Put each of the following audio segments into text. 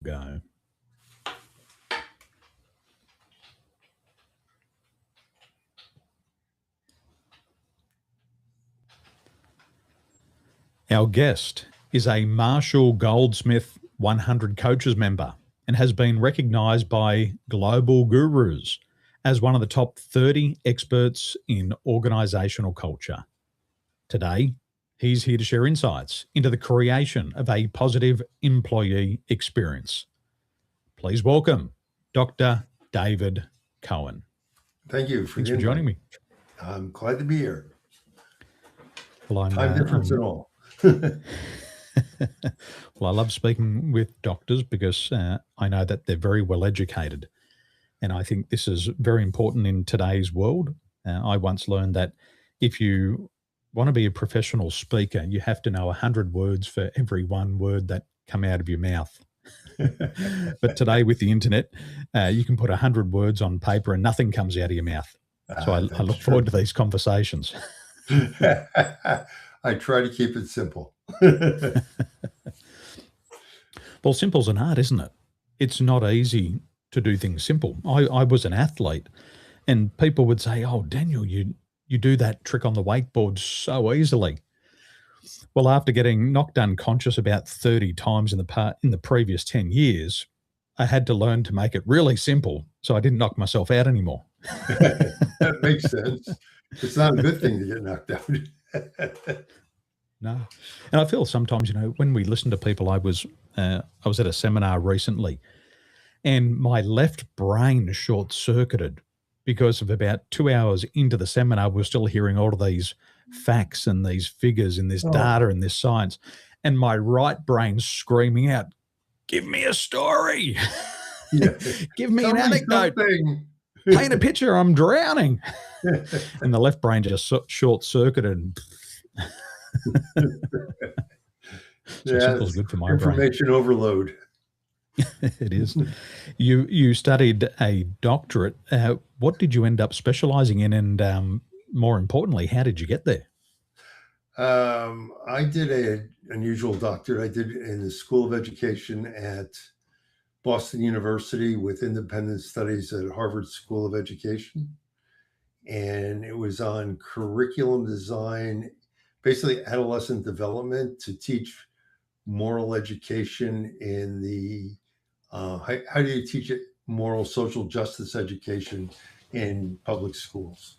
Go. Our guest is a Marshall Goldsmith 100 Coaches member and has been recognised by global gurus as one of the top 30 experts in organisational culture. Today, he's here to share insights into the creation of a positive employee experience. Please welcome Dr. David Cohen. Thank you Thanks for joining me. I'm glad to be here. Well, Time difference and all. Well, I love speaking with doctors because I know that they're very well educated. And I think this is very important in today's world. I once learned that if you want to be a professional speaker, you have to know 100 words for every one word that come out of your mouth. But today with the internet, you can put 100 words on paper and nothing comes out of your mouth. So I look forward to these conversations. I try to keep it simple. Well, simple's an art, isn't it? It's not easy to do things simple. I was an athlete and people would say, "Oh, Daniel, you do that trick on the wakeboard so easily." Well, after getting knocked unconscious about 30 times in the previous 10 years, I had to learn to make it really simple so I didn't knock myself out anymore. That makes sense. It's not a good thing to get knocked out. No. And I feel sometimes, when we listen to people, I was at a seminar recently and my left brain short-circuited because of about 2 hours into the seminar, we're still hearing all of these facts and these figures and this data and this science. And my right brain screaming out, "Give me a story. Yeah. Give me an anecdote. Paint a picture, I'm drowning." And the left brain just short-circuited. So simple's good for my information brain. Overload. It is. You studied a doctorate. What did you end up specializing in? And more importantly, how did you get there? I did an unusual doctorate. I did in the School of Education at Boston University with independent studies at Harvard School of Education. And it was on curriculum design, basically adolescent development, to teach moral education in the, how do you teach it, moral social justice education in public schools.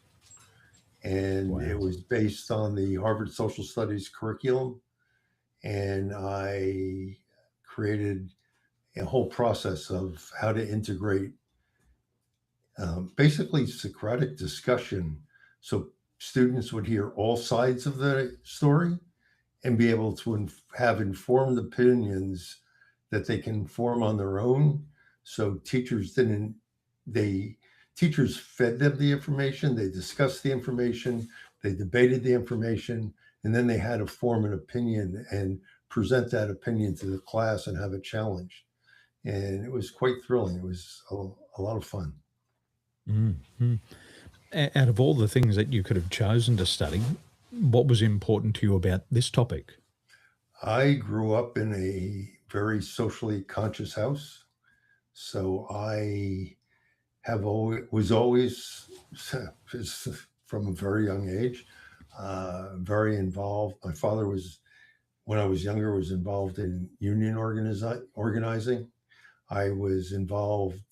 And Wow. It was based on the Harvard Social Studies curriculum. And I created a whole process of how to integrate basically Socratic discussion so students would hear all sides of the story and be able to have informed opinions that they can form on their own. So teachers fed them the information, they discussed the information, they debated the information, and then they had to form an opinion and present that opinion to the class and have it challenged. And it was quite thrilling. It was a lot of fun. Mm-hmm. Out of all the things that you could have chosen to study, what was important to you about this topic? I grew up in a very socially conscious house. So I was always, from a very young age, very involved. My father was, when I was younger, was involved in union organizing. I was involved,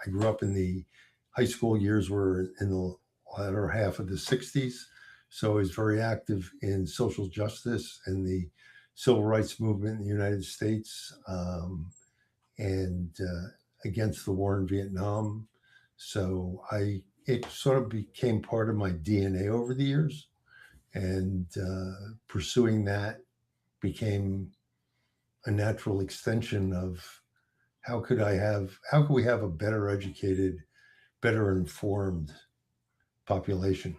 I grew up in the high school years were in the latter half of the 60s. So I was very active in social justice and the civil rights movement in the United States and against the war in Vietnam. So it sort of became part of my DNA over the years, and pursuing that became a natural extension of how could we have a better educated, better informed population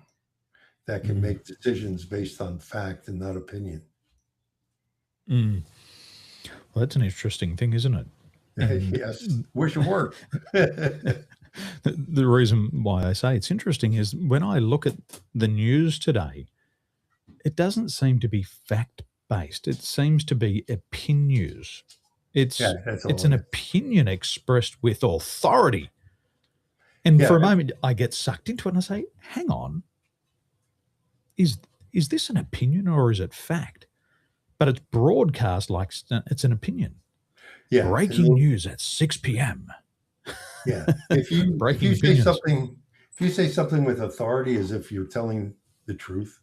that can make decisions based on fact and not opinion. Well, that's an interesting thing, isn't it? Yes, wish it worked. The reason why I say it's interesting is when I look at the news today, it doesn't seem to be fact-based. It seems to be opinions. Yeah, It's that's it's all an it is. opinion expressed with authority. And for Yeah, a moment, I get sucked into it and I say, hang on, is is this an opinion or is it fact? But it's broadcast like it's an opinion. yeah, and Breaking news at 6 p.m. yeah. If Breaking you say opinions. something with authority as if you're telling the truth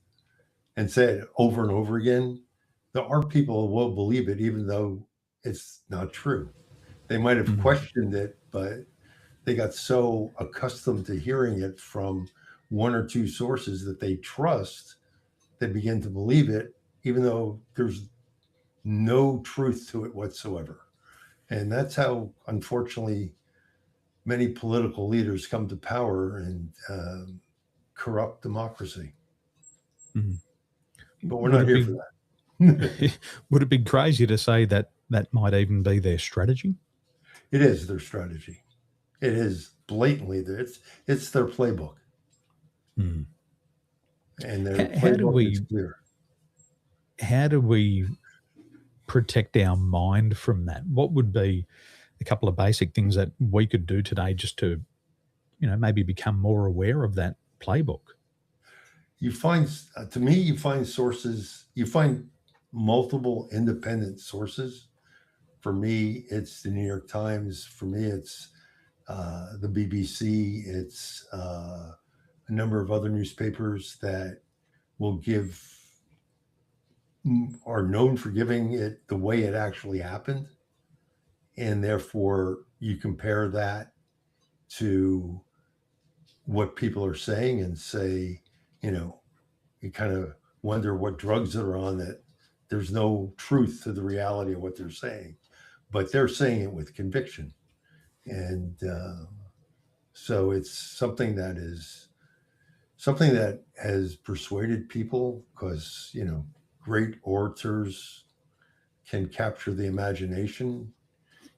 and say it over and over again, there are people who will believe it even though it's not true. They might have Mm, questioned it, but they got so accustomed to hearing it from one or two sources that they trust, they begin to believe it, even though there's no truth to it whatsoever. And that's how, unfortunately, many political leaders come to power and corrupt democracy. mm. But we're Would not it here for be that. would it be crazy to say that that might even be their strategy? It is their strategy. It is blatantly there. It's their playbook, Mm. and their How do playbook is we clear. how do we protect our mind from that? What would be a couple of basic things that we could do today just to, maybe become more aware of that playbook? You find, to me, you find sources. You find multiple independent sources. For me, it's the New York Times. For me, it's the BBC. It's a number of other newspapers that will give are known for giving it the way it actually happened, and therefore you compare that to what people are saying and say, you know, you kind of wonder what drugs they're on, that there's no truth to the reality of what they're saying, but they're saying it with conviction. And so it's something that has persuaded people because, great orators can capture the imagination,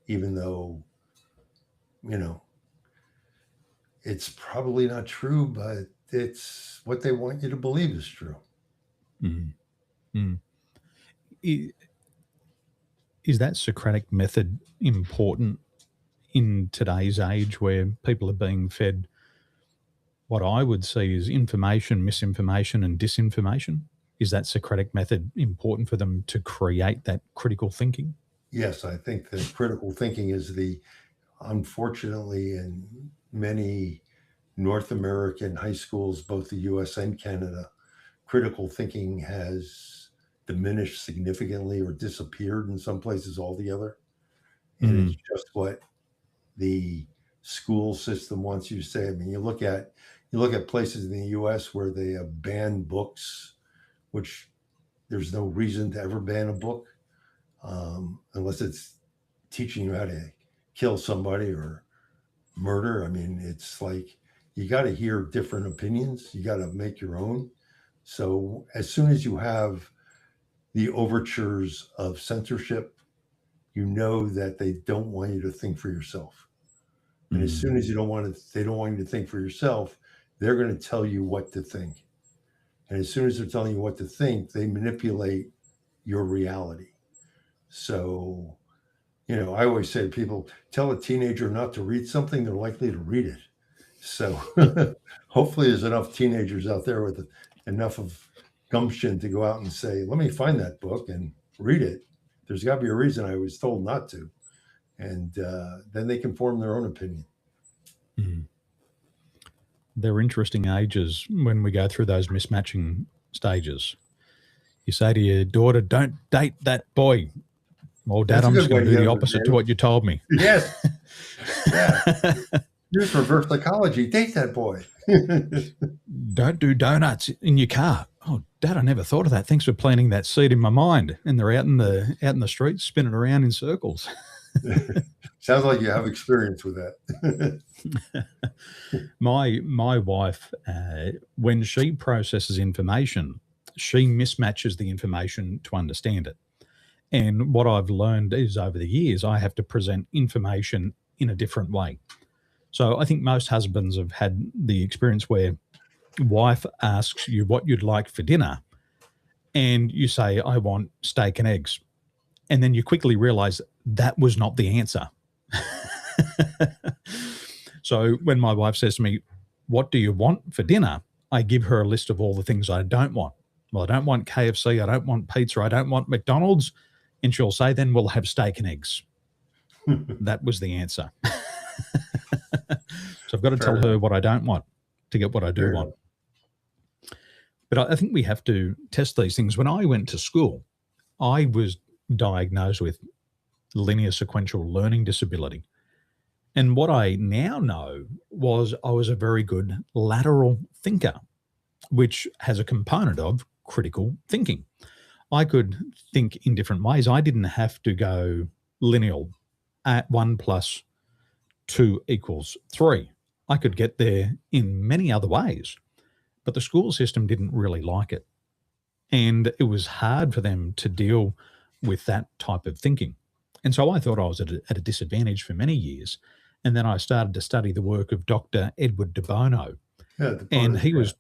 even though, you know, it's probably not true, but it's what they want you to believe is true. Mm. Mm. I- Is that Socratic method important in today's age where people are being fed what I would see is information, misinformation, and disinformation? Is that Socratic method important for them to create that critical thinking? Yes, I think that critical thinking is unfortunately, in many North American high schools, both the US and Canada, critical thinking has diminished significantly or disappeared in some places altogether. And it's Mm, just what the school system wants you to say. I mean, you look at places in the US where they have banned books, which there's no reason to ever ban a book unless it's teaching you how to kill somebody or murder. I mean, it's like you got to hear different opinions. You got to make your own. So as soon as you have the overtures of censorship, you know that they don't want you to think for yourself. And as mm, soon as they don't want you to think for yourself, they're going to tell you what to think. And as soon as they're telling you what to think, they manipulate your reality. So, I always say to people, tell a teenager not to read something, they're likely to read it. So hopefully there's enough teenagers out there with enough of gumption to go out and say, let me find that book and read it. There's got to be a reason I was told not to. And then they can form their own opinion. mm. They're interesting ages when we go through those mismatching stages. You say to your daughter, don't date that boy. Well, Dad, That's a I'm just good going way to to do get the them to opposite to behave. what you told me. Yes. Yeah. Here's reverse psychology. Date that boy. Don't do donuts in your car. Oh, Dad, I never thought of that. Thanks for planting that seed in my mind. And they're out in the streets spinning around in circles. Sounds like you have experience with that. My wife, when she processes information, she mismatches the information to understand it. And what I've learned is over the years, I have to present information in a different way. So I think most husbands have had the experience where wife asks you what you'd like for dinner, and you say, I want steak and eggs. And then you quickly realize that was not the answer. So when my wife says to me, what do you want for dinner? I give her a list of all the things I don't want. Well, I don't want KFC. I don't want pizza. I don't want McDonald's. And she'll say, then we'll have steak and eggs. That was the answer. So I've got to tell her what I don't want to get what I do want. But I think we have to test these things. When I went to school, I was diagnosed with linear sequential learning disability. And what I now know was I was a very good lateral thinker, which has a component of critical thinking. I could think in different ways. I didn't have to go linear at 1 + 2 = 3. I could get there in many other ways, but the school system didn't really like it. And it was hard for them to deal with that type of thinking. And so I thought I was at a disadvantage for many years. And then I started to study the work of Dr. Edward de Bono. And he was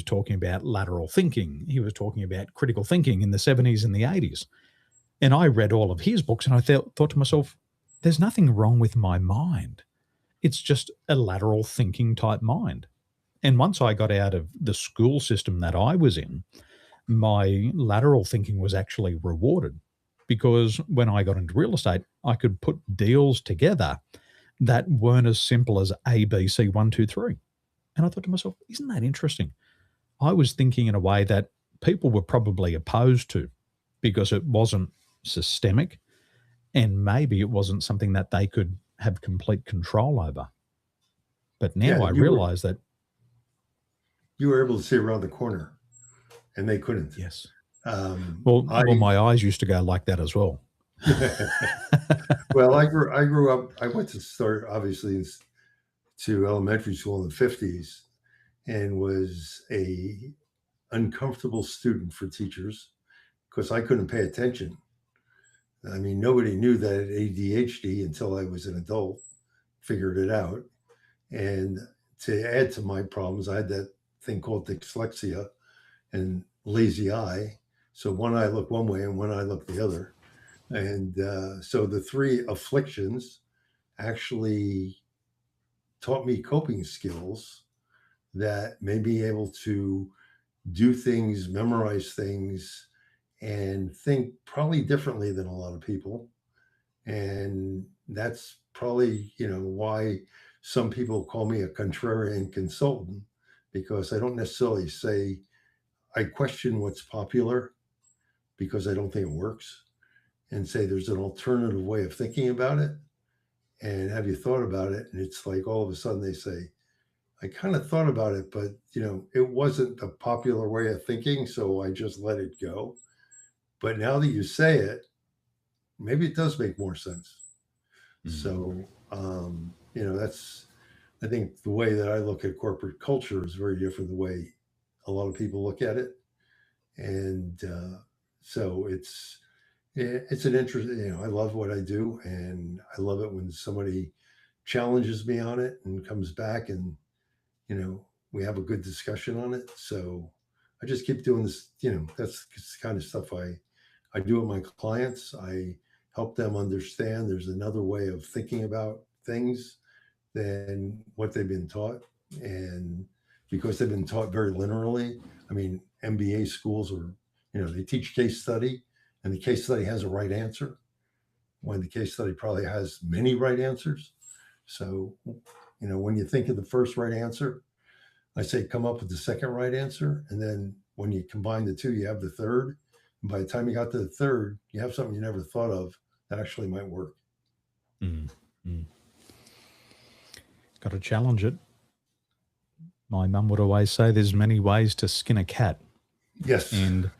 talking about lateral thinking. He was talking about critical thinking in the 70s and the 80s. And I read all of his books and I thought to myself, there's nothing wrong with my mind. It's just a lateral thinking type mind. And once I got out of the school system that I was in, my lateral thinking was actually rewarded, because when I got into real estate, I could put deals together that weren't as simple as A, B, C, 1, 2, 3. And I thought to myself, isn't that interesting? I was thinking in a way that people were probably opposed to, because it wasn't systemic and maybe it wasn't something that they could have complete control over. But now I realize that you were able to see around the corner and they couldn't. Yes. Well, my eyes used to go like that as well. Well, I grew up, I went to start obviously to elementary school in the 50s and was a uncomfortable student for teachers because I couldn't pay attention. I mean, nobody knew that I had ADHD until I was an adult, figured it out. And to add to my problems, I had that thing called dyslexia and lazy eye. So one eye looked one way and one eye looked the other. And so the three afflictions actually taught me coping skills that made me able to do things, memorize things, and think probably differently than a lot of people. And that's probably, why some people call me a contrarian consultant, because I don't necessarily say I question what's popular because I don't think it works, and say there's an alternative way of thinking about it. And have you thought about it? And it's like all of a sudden they say, I kind of thought about it, but it wasn't the popular way of thinking, so I just let it go. But now that you say it, maybe it does make more sense. So, that's, I think the way that I look at corporate culture is very different the way a lot of people look at it. And so it's an interest, I love what I do, and I love it when somebody challenges me on it and comes back and, we have a good discussion on it. So I just keep doing this, that's the kind of stuff I do with my clients. I help them understand there's another way of thinking about things than what they've been taught. And because they've been taught very linearly, I mean, MBA schools are, they teach case study, and the case study has a right answer when the case study probably has many right answers. So, when you think of the first right answer, I say come up with the second right answer. And then when you combine the two, you have the third. And by the time you got to the third, you have something you never thought of that actually might work. Got to challenge it. My mum would always say there's many ways to skin a cat. Yes. And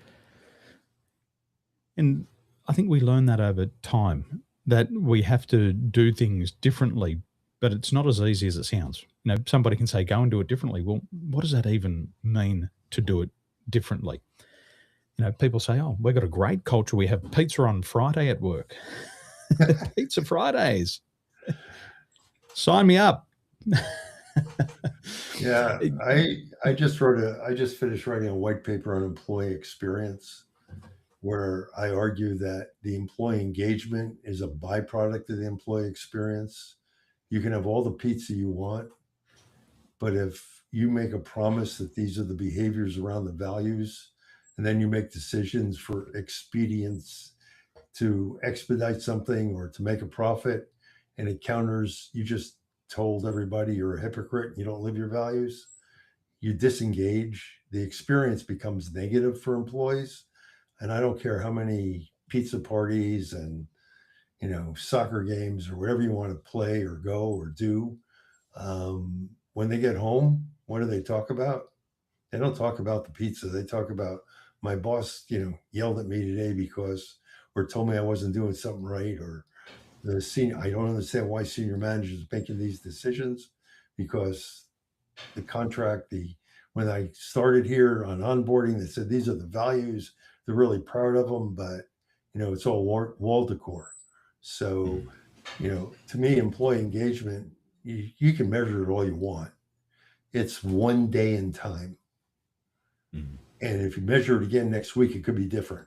I think we learn that over time, that we have to do things differently, but it's not as easy as it sounds. Somebody can say, go and do it differently. Well, what does that even mean, to do it differently? People say, oh, we've got a great culture. We have pizza on Friday at work. Pizza Fridays. Sign me up. Yeah, I just finished writing a white paper on employee experience. where I argue that the employee engagement is a byproduct of the employee experience. You can have all the pizza you want, but if you make a promise that these are the behaviors around the values, and then you make decisions for expedience to expedite something or to make a profit, and it counters, you just told everybody you're a hypocrite and you don't live your values, you disengage, the experience becomes negative for employees. And I don't care how many pizza parties and soccer games or whatever you want to play or go or do. When they get home, what do they talk about? They don't talk about the pizza. They talk about my boss, yelled at me today because, or told me I wasn't doing something right, or the senior. I don't understand why senior managers are making these decisions, because the contract, when I started here on onboarding, they said these are the values. They're really proud of them, but it's all wall decor. So, to me, employee engagement, you can measure it all you want. It's one day in time. Mm. And if you measure it again next week, it could be different.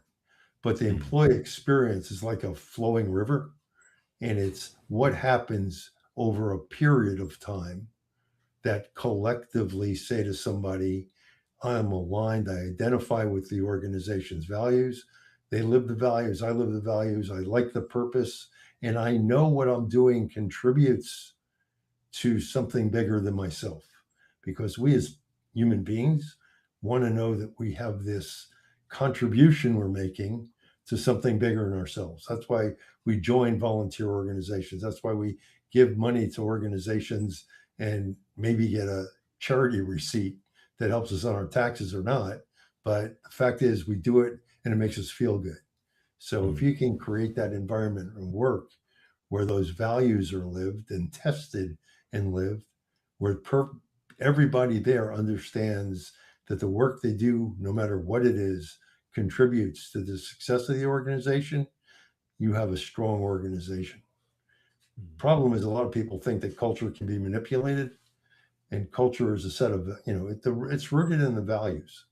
But the employee experience is like a flowing river, and it's what happens over a period of time that collectively say to somebody, I am aligned, I identify with the organization's values. They live the values, I live the values, I like the purpose, and I know what I'm doing contributes to something bigger than myself. Because we as human beings want to know that we have this contribution we're making to something bigger than ourselves. That's why we join volunteer organizations. That's why we give money to organizations and maybe get a charity receipt that helps us on our taxes or not. But the fact is, we do it and it makes us feel good. So if you can create that environment and work where those values are lived and tested and lived, where everybody there understands that the work they do, no matter what it is, contributes to the success of the organization, you have a strong organization. Problem is, a lot of people think that culture can be manipulated, and culture is a set of, it's rooted in the values.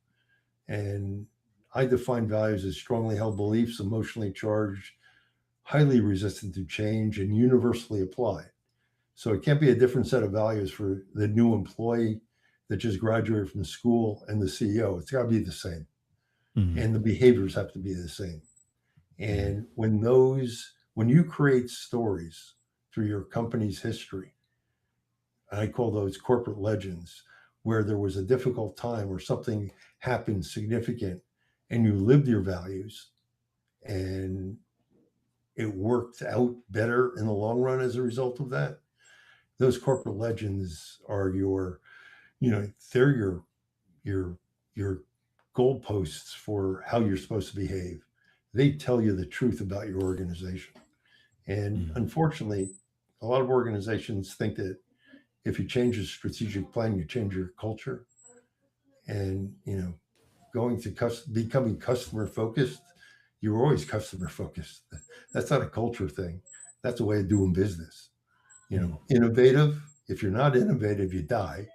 And I define values as strongly held beliefs, emotionally charged, highly resistant to change, and universally applied. So it can't be a different set of values for the new employee that just graduated from school and the CEO. It's got to be the same. And the behaviors have to be the same. And when you create stories through your company's history, I call those corporate legends, where there was a difficult time or something happened significant and you lived your values and it worked out better in the long run as a result of that. Those corporate legends are they're your goalposts for how you're supposed to behave. They tell you the truth about your organization. And unfortunately, a lot of organizations think that if you change your strategic plan, you change your culture. And going to becoming customer focused, you're always customer focused. That's not a culture thing. That's a way of doing business. Innovative. If you're not innovative, you die.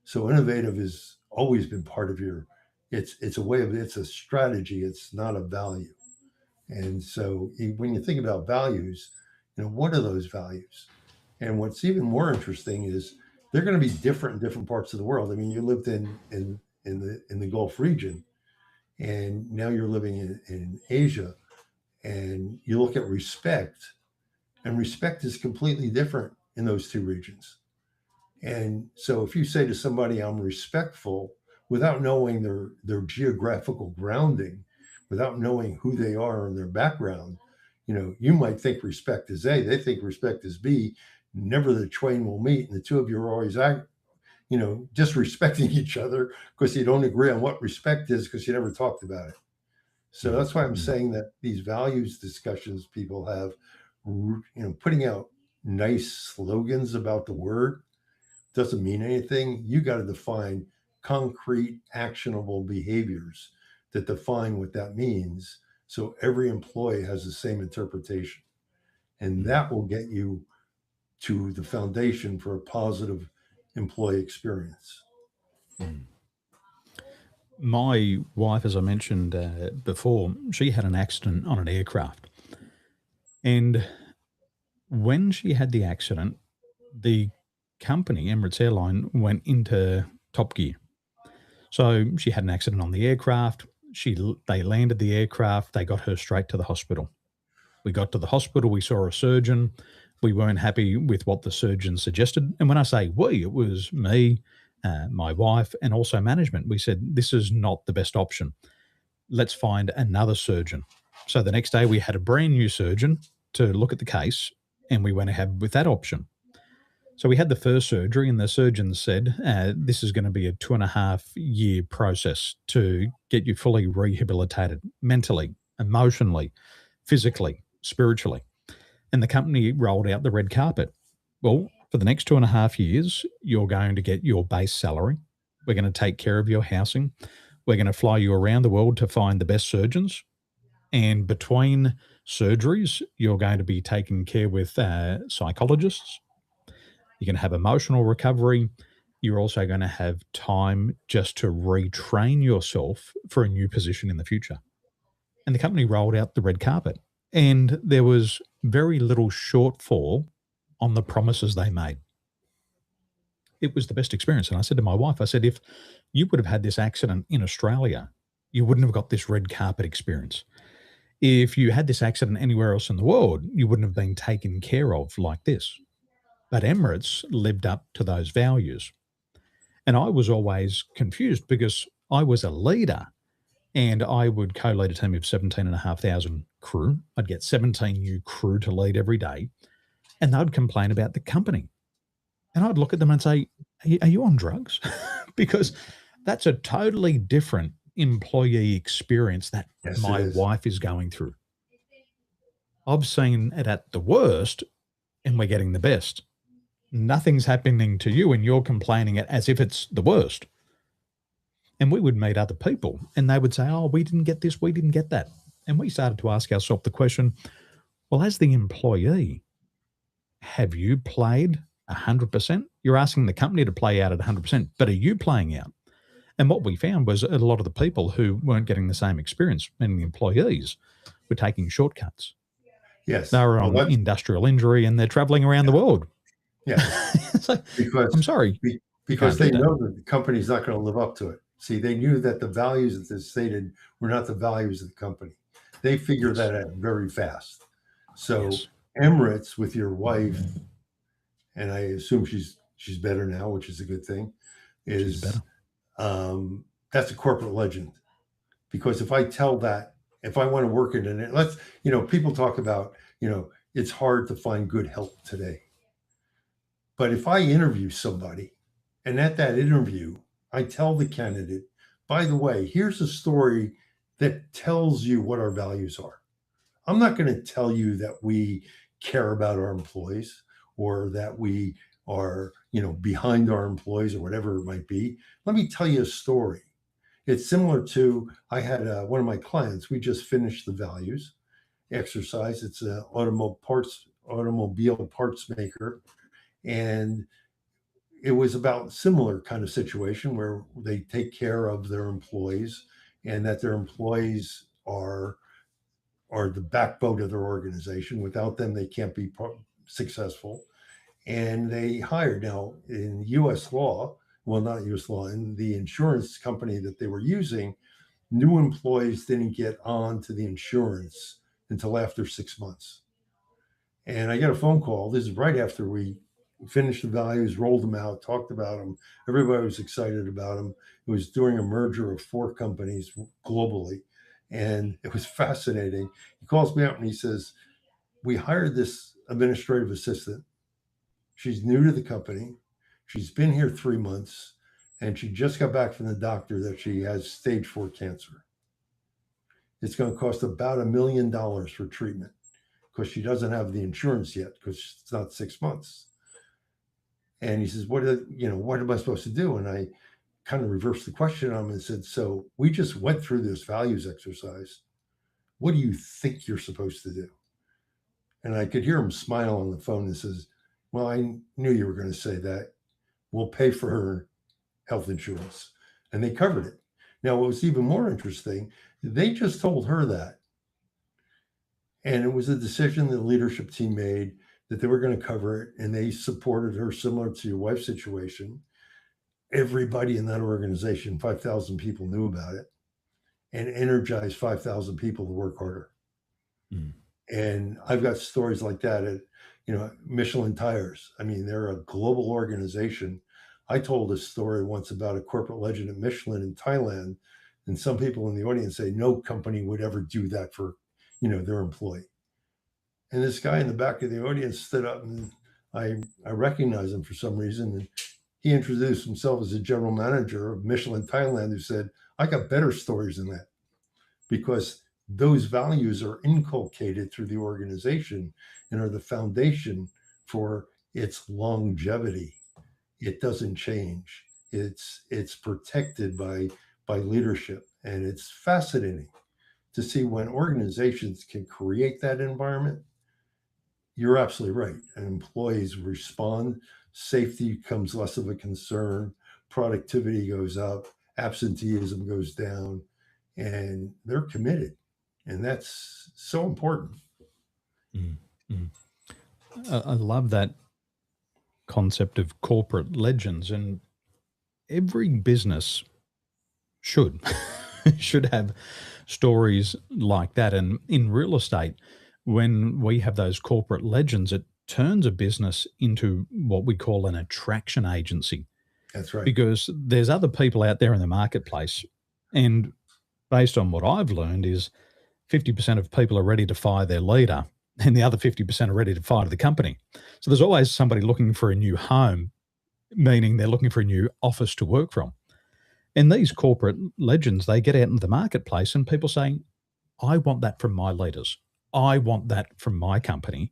So innovative has always been part of it's a strategy. It's not a value. And so when you think about values, what are those values? And what's even more interesting is they're going to be different in different parts of the world. I mean, you lived in the Gulf region, and now you're living in Asia, and you look at respect, and respect is completely different in those two regions. And so if you say to somebody, I'm respectful, without knowing their geographical grounding, without knowing who they are and their background, you might think respect is A, they think respect is B. Never the twain will meet, and the two of you are always disrespecting each other because you don't agree on what respect is because you never talked about it. So that's why I'm saying that these values discussions people have, putting out nice slogans about the word doesn't mean anything. You got to define concrete, actionable behaviors that define what that means. So every employee has the same interpretation. And that will get you to the foundation for a positive employee experience. My wife, as I mentioned before, she had an accident on an aircraft. And when she had the accident, the company, Emirates Airline, went into top gear. So she had an accident on the aircraft. They landed the aircraft. They got her straight to the hospital. We got to the hospital. We saw a surgeon. We weren't happy with what the surgeon suggested. And when I say we, it was me, my wife, and also management. We said, this is not the best option. Let's find another surgeon. So the next day, we had a brand new surgeon to look at the case, and we went ahead with that option. So we had the first surgery, and the surgeon said, this is going to be a 2.5 year process to get you fully rehabilitated mentally, emotionally, physically, spiritually. And the company rolled out the red carpet. Well, for the next 2.5 years, you're going to get your base salary. We're going to take care of your housing. We're going to fly you around the world to find the best surgeons. And between surgeries, you're going to be taken care with psychologists. You're going to have emotional recovery. You're also going to have time just to retrain yourself for a new position in the future. And the company rolled out the red carpet. And there was very little shortfall on the promises they made. It was the best experience. And I said to my wife, I said, if you would have had this accident in Australia, you wouldn't have got this red carpet experience. If you had this accident anywhere else in the world, you wouldn't have been taken care of like this. But Emirates lived up to those values. And I was always confused because I was a leader and I would co-lead a team of 17,500 crew. I'd get 17 new crew to lead every day, and they'd complain about the company. And I'd look at them and say, are you on drugs? Because that's a totally different employee experience that Yes, it my is. wife is going through. I've seen it at the worst, and we're getting the best. Nothing's happening to you, and you're complaining it as if it's the worst. And we would meet other people and they would say, oh, we didn't get this, we didn't get that. And we started to ask ourselves the question, well, as the employee, have you played 100%? You're asking the company to play out at 100%, but are you playing out? And what we found was a lot of the people who weren't getting the same experience, meaning the employees, were taking shortcuts. They Yes. were Well, on that's industrial injury and they're traveling around the yeah. world. Yes. So, I'm Because sorry, be, you because can't do they that. know that the company's not going to live up to it. See, they knew that the values that they stated were not the values of the company. They figured Yes, that out very fast. So yes, Emirates with your wife, and I assume she's better now, which is a good thing, she's better. is that's a corporate legend. Because if I tell that, if I want to work in it, people talk about, it's hard to find good help today. But if I interview somebody and at that interview, I tell the candidate, by the way, here's a story that tells you what our values are. I'm not going to tell you that we care about our employees or that we are, behind our employees or whatever it might be. Let me tell you a story. It's similar to I had one of my clients. We just finished the values exercise. It's an automobile parts maker, and it was about similar kind of situation where they take care of their employees and that their employees are the backbone of their organization. Without them, they can't be successful. And they hired now in U.S. law, well, not U.S. law, in the insurance company that they were using, new employees didn't get on to the insurance until after 6 months. And I got a phone call. This is right after we finished the values, rolled them out, talked about them. Everybody was excited about them. It was during a merger of 4 companies globally. And it was fascinating. He calls me up and he says, we hired this administrative assistant. She's new to the company. She's been here 3 months and she just got back from the doctor that she has stage 4 cancer. It's going to cost about $1 million for treatment because she doesn't have the insurance yet because it's not 6 months. And he says, what am I supposed to do? And I kind of reversed the question on him and said, so we just went through this values exercise. What do you think you're supposed to do? And I could hear him smile on the phone and says, well, I knew you were going to say that. We'll pay for her health insurance. And they covered it. Now, what was even more interesting, they just told her that. And it was a decision the leadership team made that they were going to cover it, and they supported her, similar to your wife's situation. Everybody in that organization, 5,000 people, knew about it and energized 5,000 people to work harder. Mm. And I've got stories like that at, Michelin Tires. I mean, they're a global organization. I told a story once about a corporate legend at Michelin in Thailand, and some people in the audience say no company would ever do that for, their employee. And this guy in the back of the audience stood up, and I recognized him for some reason. And he introduced himself as a general manager of Michelin Thailand, who said, I got better stories than that, because those values are inculcated through the organization and are the foundation for its longevity. It doesn't change. It's protected by leadership. And it's fascinating to see when organizations can create that environment. You're absolutely right. And employees respond. Safety becomes less of a concern. Productivity goes up. Absenteeism goes down. And they're committed. And that's so important. Mm. Mm. I love that concept of corporate legends, and every business should should have stories like that. And in real estate, when we have those corporate legends, it turns a business into what we call an attraction agency, That's right. because there's other people out there in the marketplace. And based on what I've learned is 50% of people are ready to fire their leader, and the other 50% are ready to fire the company. So there's always somebody looking for a new home, meaning they're looking for a new office to work from. And these corporate legends, they get out into the marketplace and people saying, I want that from my leaders. I want that from my company.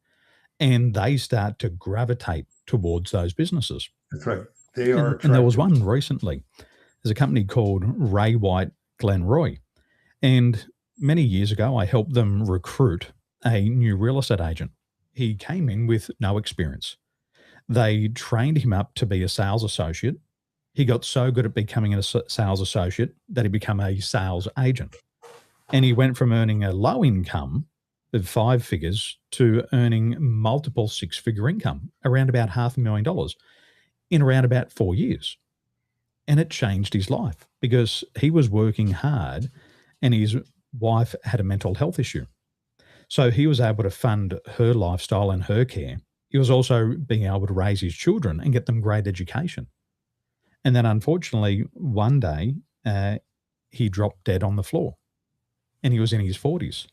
And they start to gravitate towards those businesses. That's right. They are And there was attracted. one recently. There's a company called Ray White Glenroy. And many years ago, I helped them recruit a new real estate agent. He came in with no experience. They trained him up to be a sales associate. He got so good at becoming a sales associate that he became a sales agent. And he went from earning a low income of 5 figures to earning multiple six-figure income, around about $500,000 in around about 4 years. And it changed his life because he was working hard and his wife had a mental health issue. So he was able to fund her lifestyle and her care. He was also being able to raise his children and get them great education. And then unfortunately, one day, he dropped dead on the floor, and he was in his 40s.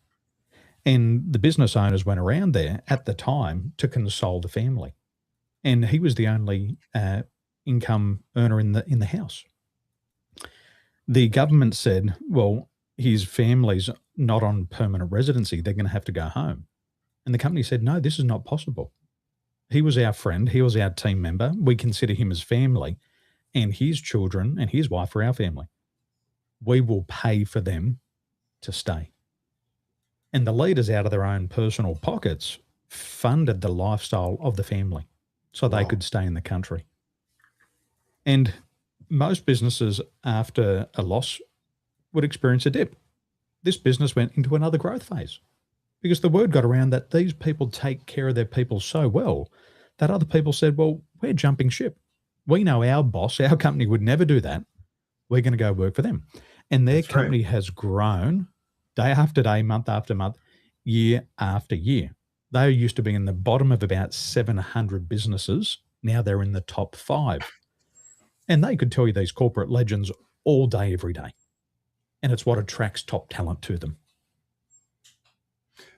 And the business owners went around there at the time to console the family. And he was the only income earner in the house. The government said, well, his family's not on permanent residency. They're going to have to go home. And the company said, no, this is not possible. He was our friend. He was our team member. We consider him as family, and his children and his wife are our family. We will pay for them to stay. And the leaders, out of their own personal pockets, funded the lifestyle of the family so they could stay in the country. And most businesses, after a loss, would experience a dip. This business went into another growth phase because the word got around that these people take care of their people so well that other people said, well, we're jumping ship. We know our boss, our company would never do that. We're going to go work for them. And their company has grown day after day, month after month, year after year. They used to be in the bottom of about 700 businesses. Now they're in the top 5. And they could tell you these corporate legends all day, every day. And it's what attracts top talent to them.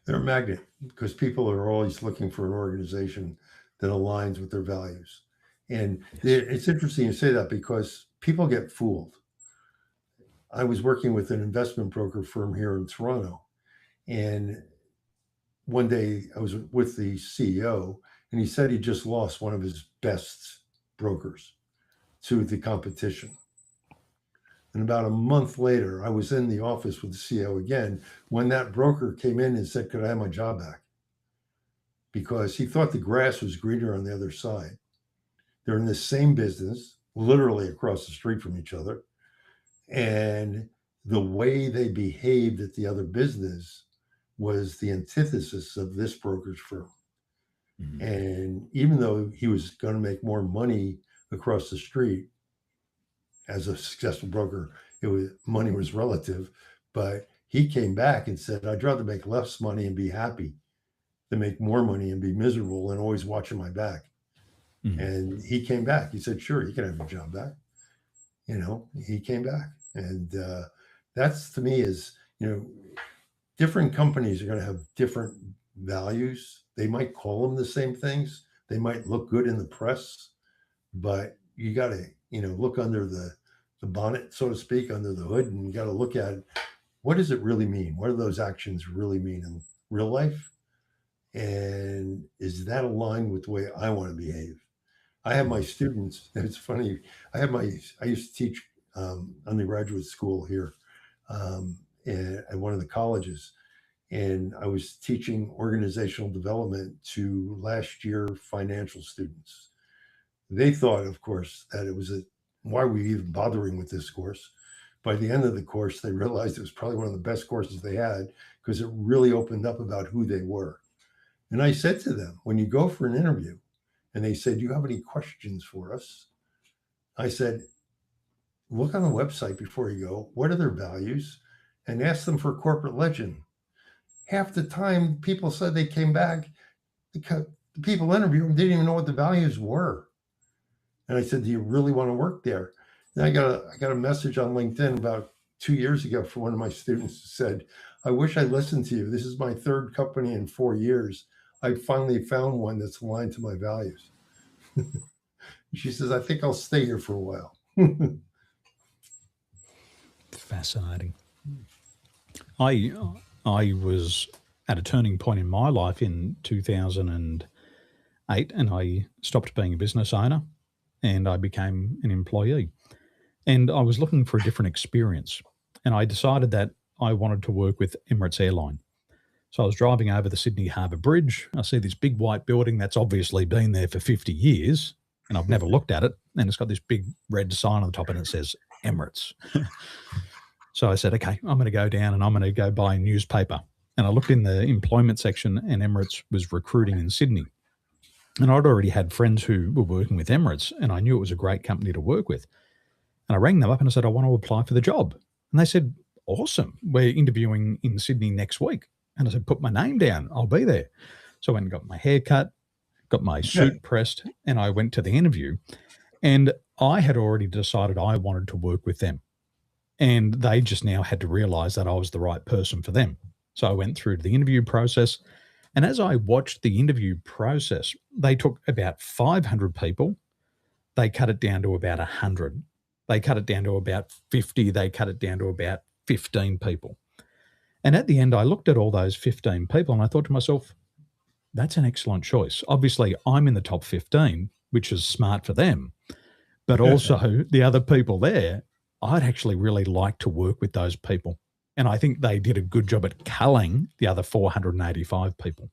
They're a magnet because people are always looking for an organization that aligns with their values. And it's interesting you say that because people get fooled. I was working with an investment broker firm here in Toronto, and one day I was with the CEO, and he said he just lost one of his best brokers to the competition. And about a month later, I was in the office with the CEO again when that broker came in and said, could I have my job back? Because he thought the grass was greener on the other side. They're in the same business, literally across the street from each other. And the way they behaved at the other business was the antithesis of this brokerage firm. Mhm. And even though he was going to make more money across the street as a successful broker, money was relative. But he came back and said, I'd rather make less money and be happy than make more money and be miserable and always watching my back. Mhm. And he came back. He said, sure, you can have your job back. He came back. And that's, to me, is, different companies are going to have different values. They might call them the same things. They might look good in the press, but you got to, look under the bonnet, so to speak, under the hood, and you got to look at what does it really mean? What do those actions really mean in real life? And is that aligned with the way I want to behave? I have my students, and it's funny. I used to teach undergraduate school here at one of the colleges, and I was teaching organizational development to last year financial students. They thought, of course, that it was why were we even bothering with this course? By the end of the course, they realized it was probably one of the best courses they had because it really opened up about who they were. And I said to them, when you go for an interview, and they said, do you have any questions for us? I said, look on the website before you go. What are their values? And ask them for corporate legend. Half the time, people said they came back because the people interviewing them didn't even know what the values were. And I said, do you really want to work there? And I got a message on LinkedIn about 2 years ago from one of my students who said, I wish I listened to you. This is my third company in 4 years. I finally found one that's aligned to my values. She says, I think I'll stay here for a while. Fascinating. I was at a turning point in my life in 2008, and I stopped being a business owner and I became an employee. And I was looking for a different experience. And I decided that I wanted to work with Emirates Airline. So I was driving over the Sydney Harbour Bridge. I see this big white building that's obviously been there for 50 years, and I've never looked at it. And it's got this big red sign on the top and it says Emirates. So I said, okay, I'm going to go down and I'm going to go buy a newspaper. And I looked in the employment section and Emirates was recruiting in Sydney. And I'd already had friends who were working with Emirates, and I knew it was a great company to work with. And I rang them up and I said, I want to apply for the job. And they said, awesome. We're interviewing in Sydney next week. And I said, put my name down. I'll be there. So I went and got my hair cut, got my suit pressed, and I went to the interview. And I had already decided I wanted to work with them. And they just now had to realize that I was the right person for them. So I went through the interview process. And as I watched the interview process, they took about 500 people. They cut it down to about 100. They cut it down to about 50. They cut it down to about 15 people. And at the end, I looked at all those 15 people and I thought to myself, that's an excellent choice. Obviously, I'm in the top 15, which is smart for them. But also the other people there, I'd actually really like to work with those people. And I think they did a good job at culling the other 485 people.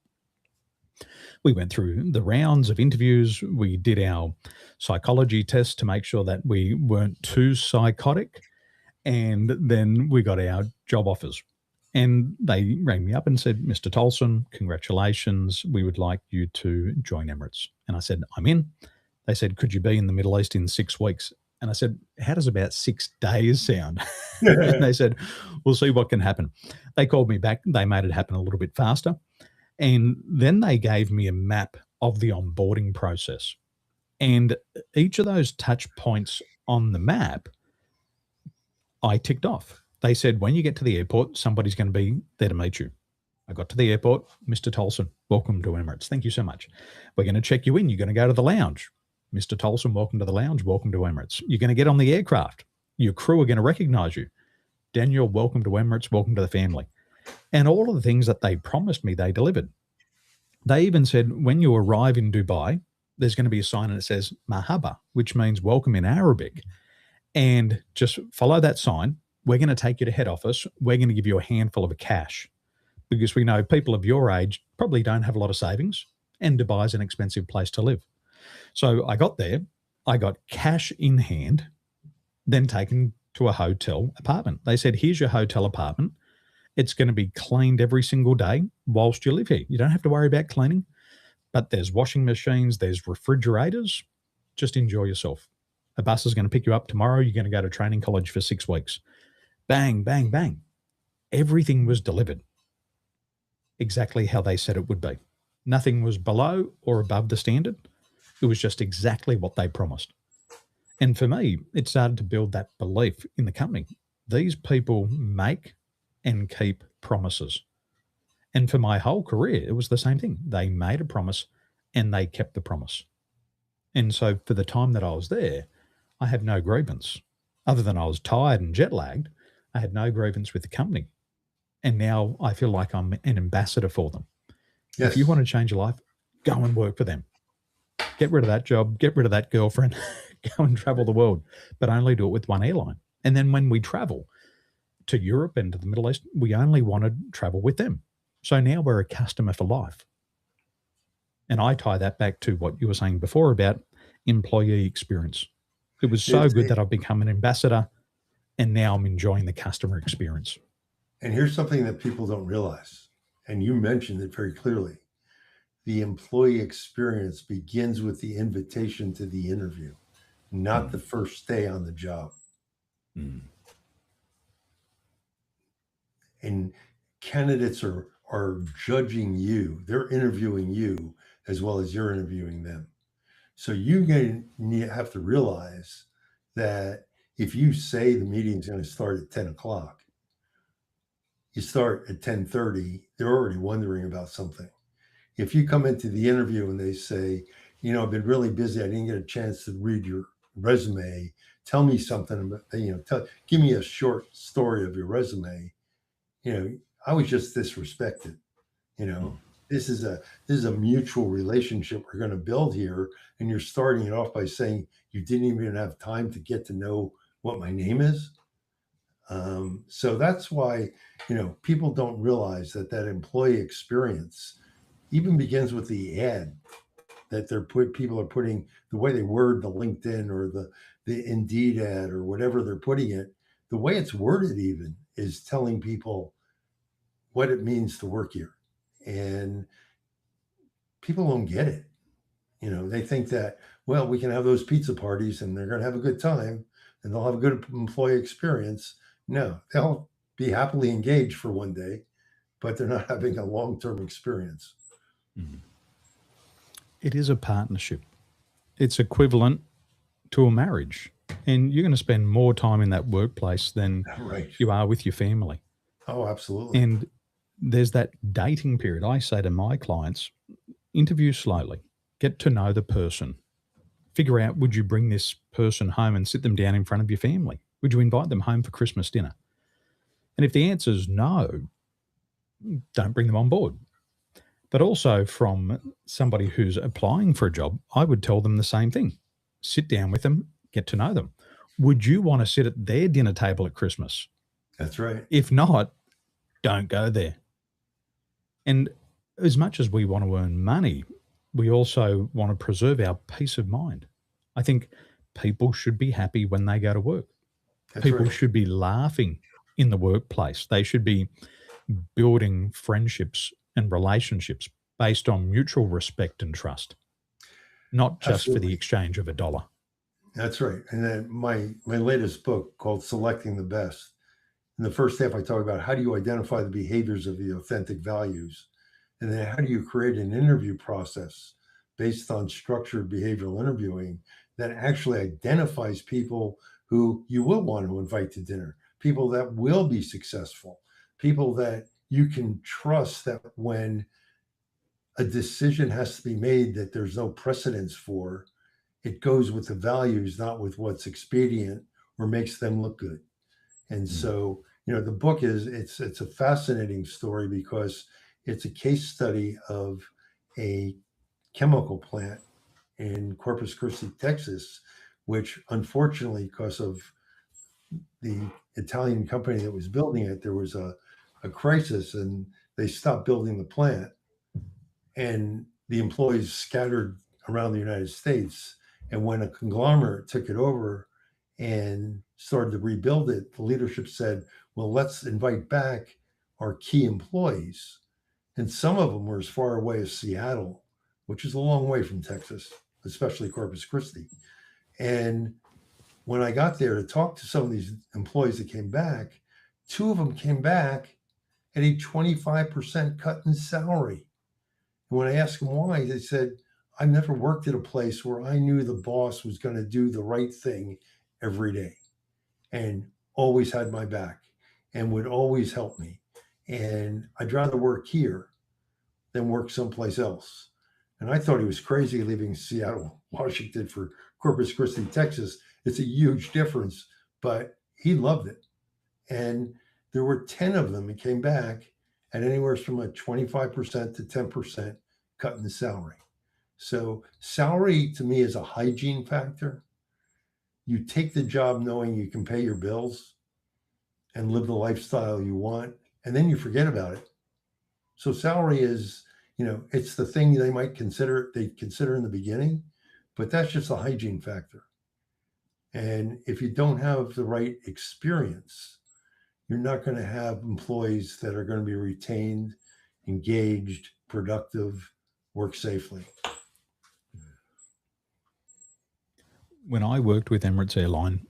We went through the rounds of interviews. We did our psychology test to make sure that we weren't too psychotic. And then we got our job offers. And they rang me up and said, Mr. Tolson, congratulations. We would like you to join Emirates. And I said, I'm in. They said, could you be in the Middle East in 6 weeks? And I said, how does about 6 days sound? And they said, we'll see what can happen. They called me back. They made it happen a little bit faster. And then they gave me a map of the onboarding process. And each of those touch points on the map, I ticked off. They said, when you get to the airport, somebody's going to be there to meet you. I got to the airport. Mr. Tolson, welcome to Emirates. Thank you so much. We're going to check you in. You're going to go to the lounge. Mr. Tolson, welcome to the lounge. Welcome to Emirates. You're going to get on the aircraft. Your crew are going to recognize you. Daniel, welcome to Emirates. Welcome to the family. And all of the things that they promised me, they delivered. They even said, when you arrive in Dubai, there's going to be a sign and it says Marhaba, which means welcome in Arabic. And just follow that sign. We're going to take you to head office. We're going to give you a handful of cash because we know people of your age probably don't have a lot of savings and Dubai is an expensive place to live. So I got there. I got cash in hand, then taken to a hotel apartment. They said, here's your hotel apartment. It's going to be cleaned every single day whilst you live here. You don't have to worry about cleaning, but there's washing machines, there's refrigerators. Just enjoy yourself. A bus is going to pick you up tomorrow. You're going to go to training college for 6 weeks. Bang, bang, bang. Everything was delivered exactly how they said it would be. Nothing was below or above the standard. It was just exactly what they promised. And for me, it started to build that belief in the company. These people make and keep promises. And for my whole career, it was the same thing. They made a promise and they kept the promise. And so for the time that I was there, I had no grievance. Other than I was tired and jet lagged, I had no grievance with the company. And now I feel like I'm an ambassador for them. Yes. If you want to change your life, go and work for them. Get rid of that job, get rid of that girlfriend, go and travel the world, but only do it with one airline. And then when we travel to Europe and to the Middle East, we only want to travel with them. So now we're a customer for life. And I tie that back to what you were saying before about employee experience. It was so good that I've become an ambassador, and now I'm enjoying the customer experience. And here's something that people don't realize, and you mentioned it very clearly. The employee experience begins with the invitation to the interview, not the first day on the job. And candidates are judging you. They're interviewing you as well as you're interviewing them. So you have to realize that if you say the meeting's going to start at 10 o'clock, you start at 10:30, they're already wondering about something. If you come into the interview and they say, I've been really busy, I didn't get a chance to read your resume, tell me something about, give me a short story of your resume. I was just disrespected. This is a mutual relationship we're going to build here, and you're starting it off by saying you didn't even have time to get to know what my name is. So that's why people don't realize that employee experience even begins with the ad that people are putting, the way they word the LinkedIn or the Indeed ad or whatever they're putting it. The way it's worded even is telling people what it means to work here. And people don't get it. They think that, well, we can have those pizza parties and they're going to have a good time and they'll have a good employee experience. No, they'll be happily engaged for one day, but they're not having a long-term experience. It is a partnership. It's equivalent to a marriage. And you're going to spend more time in that workplace than you are with your family. Oh, absolutely. And there's that dating period. I say to my clients, interview slowly, get to know the person, figure out, would you bring this person home and sit them down in front of your family? Would you invite them home for Christmas dinner? And if the answer is no, don't bring them on board. But also from somebody who's applying for a job, I would tell them the same thing. Sit down with them, get to know them. Would you want to sit at their dinner table at Christmas? That's right. If not, don't go there. And as much as we want to earn money, we also want to preserve our peace of mind. I think people should be happy when they go to work. People should be laughing in the workplace. They should be building friendships and relationships based on mutual respect and trust, not just for the exchange of a dollar. That's right. And then my latest book called Selecting the Best. In the first half, I talk about how do you identify the behaviors of the authentic values, and then how do you create an interview process based on structured behavioral interviewing that actually identifies people who you will want to invite to dinner, people that will be successful, people that you can trust that when a decision has to be made that there's no precedence for, it goes with the values, not with what's expedient or makes them look good. And so, the book it's a fascinating story because it's a case study of a chemical plant in Corpus Christi, Texas, which unfortunately, because of the Italian company that was building it, there was a crisis and they stopped building the plant, and the employees scattered around the United States. And when a conglomerate took it over and started to rebuild it, the leadership said, well, let's invite back our key employees. And some of them were as far away as Seattle, which is a long way from Texas, especially Corpus Christi. And when I got there to talk to some of these employees that came back, two of them came back at a 25% cut in salary. And when I asked them why, they said, I've never worked at a place where I knew the boss was going to do the right thing every day and always had my back and would always help me. And I'd rather work here than work someplace else. And I thought he was crazy leaving Seattle, Washington for Corpus Christi, Texas. It's a huge difference, but he loved it. And there were 10 of them that came back at anywhere from a 25% to 10% cut in the salary. So salary to me is a hygiene factor. You take the job knowing you can pay your bills and live the lifestyle you want, and then you forget about it. So salary is, it's the thing they consider in the beginning, but that's just a hygiene factor. And if you don't have the right experience, you're not going to have employees that are going to be retained, engaged, productive, work safely. When I worked with Emirates Airline,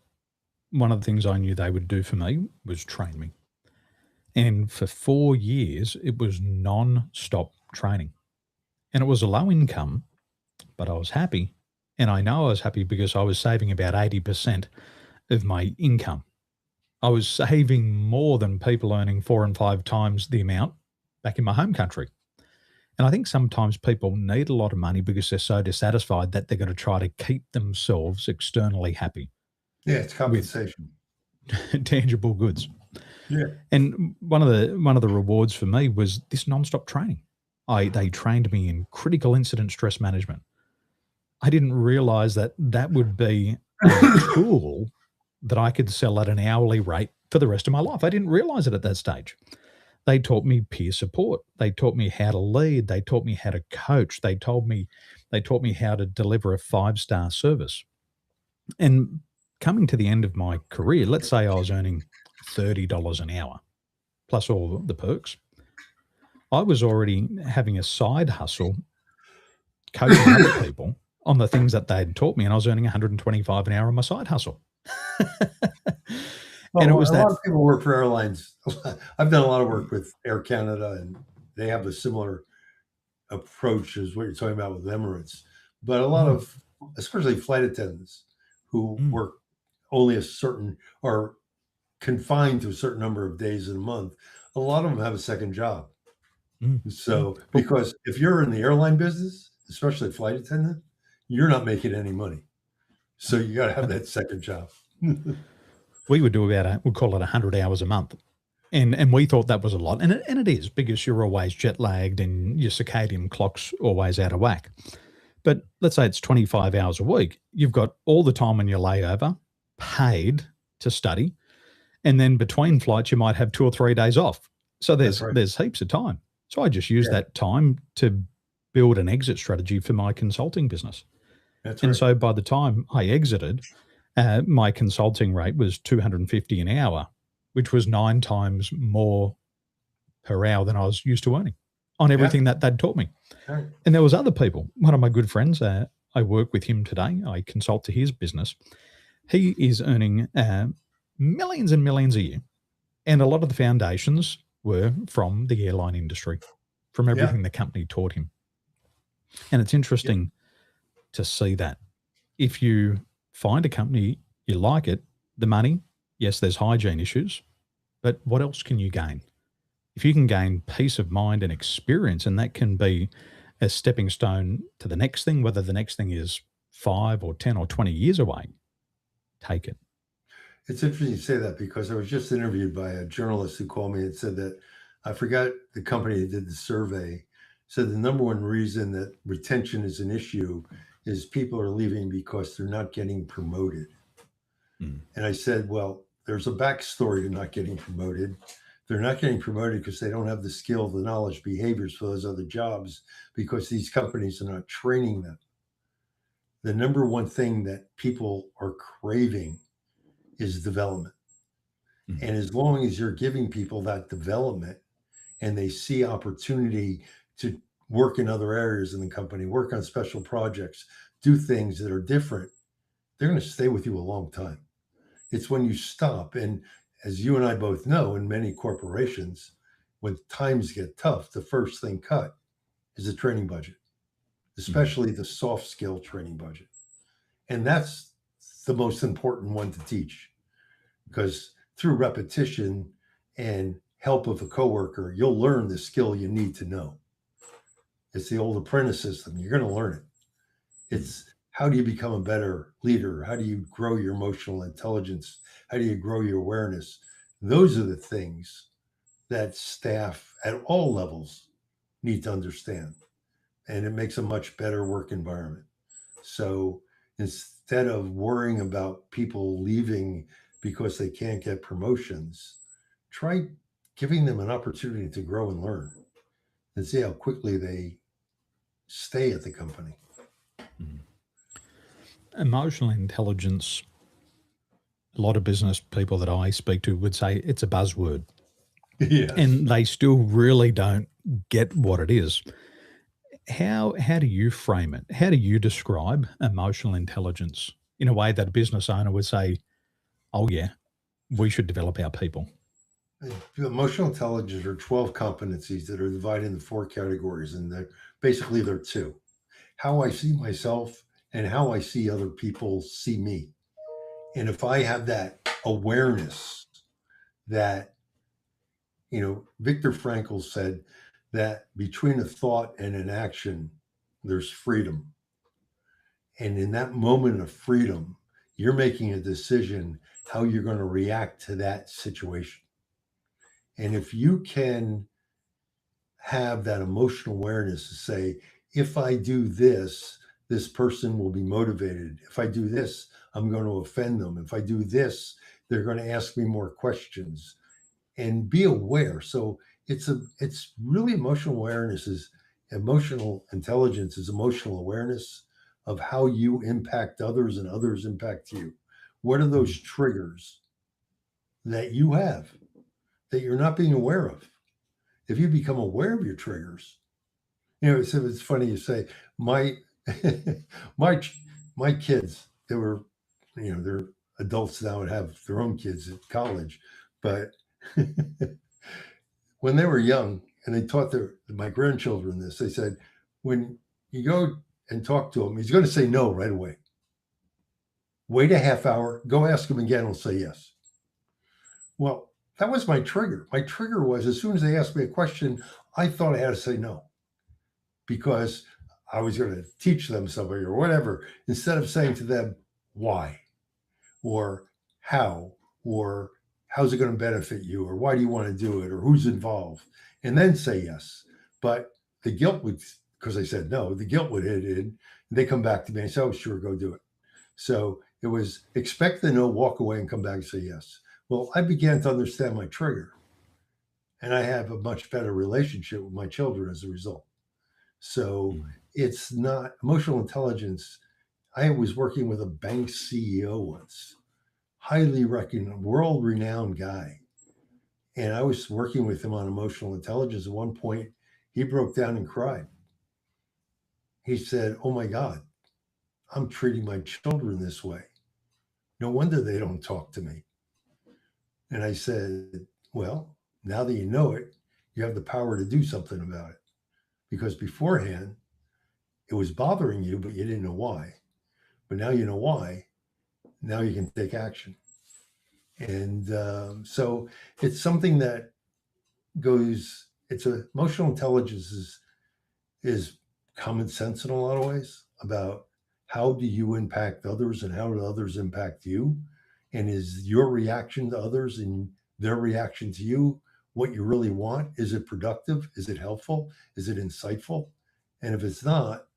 one of the things I knew they would do for me was train me. And for 4 years, it was non-stop training. And it was a low income, but I was happy. And I know I was happy because I was saving about 80% of my income. I was saving more than people earning 4 and 5 times the amount back in my home country. And I think sometimes people need a lot of money because they're so dissatisfied that they're going to try to keep themselves externally happy. Yeah, it's compensation. With tangible goods. Yeah. And one of the rewards for me was this nonstop training. They trained me in critical incident stress management. I didn't realize that would be a tool that I could sell at an hourly rate for the rest of my life. I didn't realize it at that stage. They taught me peer support. They taught me how to lead. They taught me how to coach. They taught me how to deliver a 5-star service. And coming to the end of my career, let's say I was earning $30 an hour plus all the perks. I was already having a side hustle coaching other people on the things that they'd taught me, and I was earning $125 an hour on my side hustle. And it was a lot of people work for airlines. I've done a lot of work with Air Canada, and they have a similar approach as what you're talking about with Emirates. But a lot of, especially flight attendants who work only or confined to a certain number of days in a month, a lot of them have a second job. So, because if you're in the airline business, especially flight attendant, you're not making any money. So you got to have that second job. We would do we'd call it 100 hours a month. And we thought that was a lot. And it is, because you're always jet lagged and your circadian clock's always out of whack. But let's say it's 25 hours a week. You've got all the time on your layover, paid to study. And then between flights, you might have 2 or 3 days off. So there's heaps of time. So I just used that time to build an exit strategy for my consulting business. So by the time I exited, my consulting rate was $250 an hour, which was 9 times more per hour than I was used to earning on everything that they'd taught me. Right. And there was other people. One of my good friends, I work with him today. I consult to his business. He is earning millions and millions a year. And a lot of the foundations were from the airline industry, from everything the company taught him. And it's interesting to see that. If you find a company, you like it, the money, yes, there's hygiene issues, but what else can you gain? If you can gain peace of mind and experience, and that can be a stepping stone to the next thing, whether the next thing is 5 or 10 or 20 years away, take it. It's interesting you say that, because I was just interviewed by a journalist who called me and said that, I forgot the company that did the survey, said the number one reason that retention is an issue is people are leaving because they're not getting promoted. And I said, well, there's a backstory to not getting promoted. They're not getting promoted because they don't have the skill, the knowledge, behaviors for those other jobs, because these companies are not training them. The number one thing that people are craving is development. Mm. And as long as you're giving people that development and they see opportunity to work in other areas in the company, work on special projects, do things that are different, they're going to stay with you a long time. It's when you stop. And as you and I both know, in many corporations, when times get tough, the first thing cut is the training budget, especially the soft skill training budget. And that's the most important one to teach, because through repetition and help of a coworker, you'll learn the skill you need to know. It's the old apprentice system. You're going to learn it. It's how do you become a better leader? How do you grow your emotional intelligence? How do you grow your awareness? Those are the things that staff at all levels need to understand. And it makes a much better work environment. So instead of worrying about people leaving because they can't get promotions, try giving them an opportunity to grow and learn and see how quickly they stay at the company. Emotional intelligence, a lot of business people that I speak to would say it's a buzzword. Yes. And they still really don't get what it is. How do you frame it? How do you describe emotional intelligence in a way that a business owner would say, "Oh yeah, we should develop our people"? Emotional intelligence are 12 competencies that are divided into 4 categories, and they're two: how I see myself and how I see other people see me. And if I have that awareness that, Viktor Frankl said that between a thought and an action, there's freedom. And in that moment of freedom, you're making a decision how you're going to react to that situation. And if you can have that emotional awareness to say, if I do this, this person will be motivated. If I do this, I'm going to offend them. If I do this, they're going to ask me more questions. And be aware. So it's really emotional awareness is emotional intelligence is emotional awareness of how you impact others and others impact you. What are those triggers that you have that you're not being aware of? If you become aware of your triggers, it's funny you say my my my kids, they were, they're adults now and have their own kids at college, but when they were young and they taught my grandchildren this, they said, when you go and talk to him, he's going to say no right away. Wait a half hour, go ask him again, he'll say yes. Well, that was my trigger. My trigger was as soon as they asked me a question, I thought I had to say no because I was going to teach them something or whatever, instead of saying to them, why or how or how's it going to benefit you or why do you want to do it or who's involved, and then say yes. But the guilt would, because I said no, the guilt would hit in and they come back to me and say, oh, sure, go do it. So it was expect the no, walk away and come back and say yes. Well, I began to understand my trigger and I have a much better relationship with my children as a result. So it's not emotional intelligence. I was working with a bank CEO once, highly recognized, world renowned guy. And I was working with him on emotional intelligence. At one point, he broke down and cried. He said, oh my God, I'm treating my children this way. No wonder they don't talk to me. And I said, well, now that you know it, you have the power to do something about it. Because beforehand, it was bothering you, but you didn't know why. But now you know why. Now you can take action. And so it's something that emotional intelligence is common sense in a lot of ways about how do you impact others and how do others impact you? And is your reaction to others and their reaction to you what you really want? Is it productive? Is it helpful? Is it insightful? And if it's not,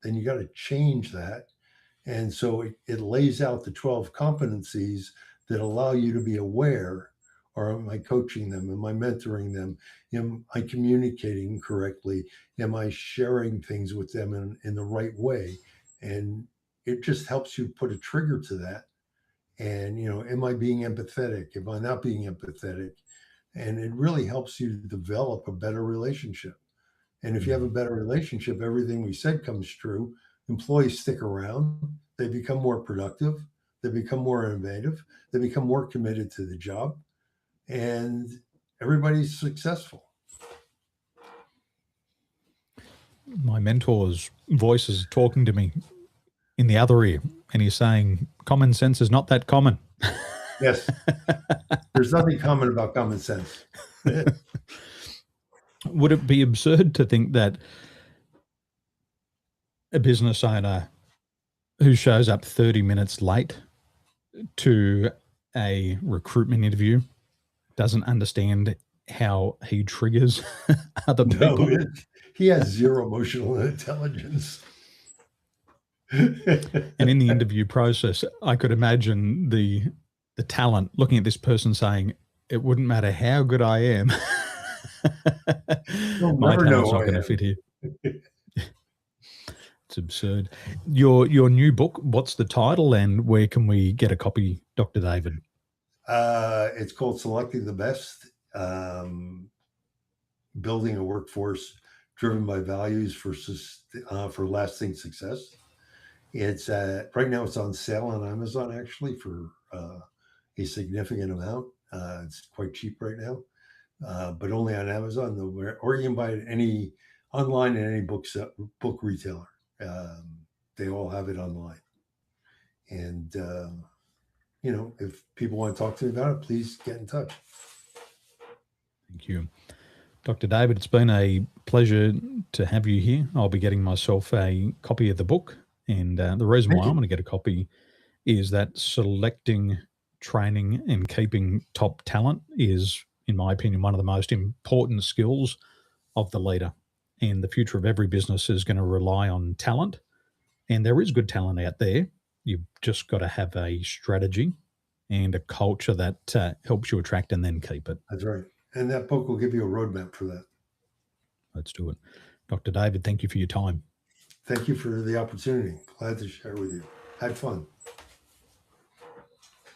then you got to change that. And so it lays out the 12 competencies that allow you to be aware. Or am I coaching them? Am I mentoring them? Am I communicating correctly? Am I sharing things with them in the right way? And it just helps you put a trigger to that. And, am I being empathetic? Am I not being empathetic? And it really helps you develop a better relationship. And if you have a better relationship, everything we said comes true. Employees stick around, they become more productive, they become more innovative, they become more committed to the job, and everybody's successful. My mentor's voice is talking to me in the other ear, and he's saying, common sense is not that common. Yes. There's nothing common about common sense. Would it be absurd to think that a business owner who shows up 30 minutes late to a recruitment interview doesn't understand how he triggers other people? No, he has zero emotional intelligence. And in the interview process, I could imagine the talent looking at this person saying, it wouldn't matter how good I am. My talent's not going to fit here. It's absurd. Your new book, what's the title and where can we get a copy, Dr. David? It's called Selecting the Best, Building a Workforce Driven by Values for Lasting Success. It's right now it's on sale on Amazon actually for a significant amount. It's quite cheap right now, but only on Amazon, or you can buy it online in any book retailer. They all have it online. And, if people want to talk to me about it, please get in touch. Thank you. Dr. David, it's been a pleasure to have you here. I'll be getting myself a copy of the book. And the reason why I'm going to get a copy is that selecting, training, and keeping top talent is, in my opinion, one of the most important skills of the leader. And the future of every business is going to rely on talent. And there is good talent out there. You've just got to have a strategy and a culture that helps you attract and then keep it. That's right. And that book will give you a roadmap for that. Let's do it. Dr. David, thank you for your time. Thank you for the opportunity. Glad to share with you. Had fun.